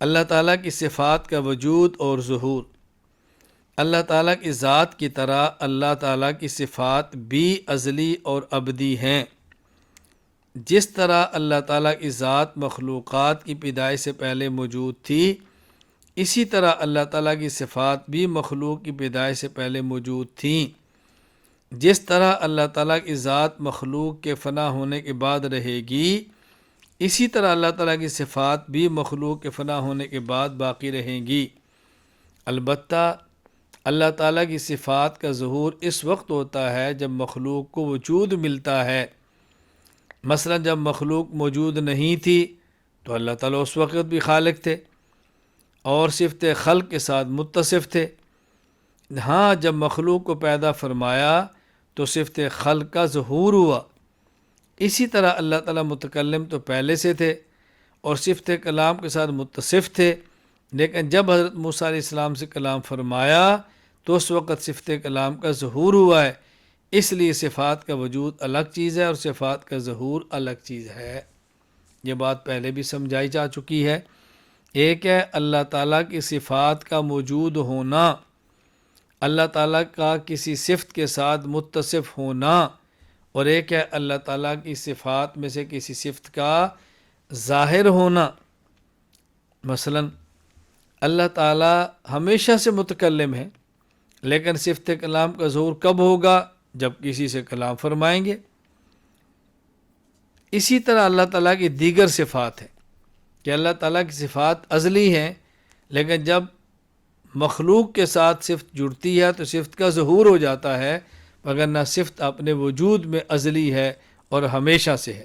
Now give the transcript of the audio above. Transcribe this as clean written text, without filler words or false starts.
اللہ تعالیٰ کی صفات کا وجود اور ظہور۔ اللہ تعالیٰ کی ذات کی طرح اللہ تعالیٰ کی صفات بھی ازلی اور ابدی ہیں۔ جس طرح اللہ تعالیٰ کی ذات مخلوقات کی پیدائش سے پہلے موجود تھی، اسی طرح اللہ تعالیٰ کی صفات بھی مخلوق کی پیدائش سے پہلے موجود تھیں۔ جس طرح اللہ تعالیٰ کی ذات مخلوق کے فنا ہونے کے بعد رہے گی، اسی طرح اللہ تعالیٰ کی صفات بھی مخلوق کے فنا ہونے کے بعد باقی رہیں گی۔ البتہ اللہ تعالیٰ کی صفات کا ظہور اس وقت ہوتا ہے جب مخلوق کو وجود ملتا ہے۔ مثلا جب مخلوق موجود نہیں تھی تو اللہ تعالیٰ اس وقت بھی خالق تھے اور صفت خلق کے ساتھ متصف تھے۔ ہاں، جب مخلوق کو پیدا فرمایا تو صفت خلق کا ظہور ہوا۔ اسی طرح اللہ تعالیٰ متکلم تو پہلے سے تھے اور صفت کلام کے ساتھ متصف تھے، لیکن جب حضرت موسیٰ علیہ السلام سے کلام فرمایا تو اس وقت صفت کلام کا ظہور ہوا ہے۔ اس لیے صفات کا وجود الگ چیز ہے اور صفات کا ظہور الگ چیز ہے۔ یہ بات پہلے بھی سمجھائی جا چکی ہے۔ ایک ہے اللہ تعالیٰ کی صفات کا موجود ہونا، اللہ تعالیٰ کا کسی صفت کے ساتھ متصف ہونا، اور ایک ہے اللہ تعالیٰ کی صفات میں سے کسی صفت کا ظاہر ہونا۔ مثلا اللہ تعالیٰ ہمیشہ سے متکلم ہے، لیکن صفت کلام کا ظہور کب ہوگا؟ جب کسی سے کلام فرمائیں گے۔ اسی طرح اللہ تعالیٰ کی دیگر صفات ہیں کہ اللہ تعالیٰ کی صفات ازلی ہیں، لیکن جب مخلوق کے ساتھ صفت جڑتی ہے تو صفت کا ظہور ہو جاتا ہے، مگر نہ صفت اپنے وجود میں ازلی ہے اور ہمیشہ سے ہے۔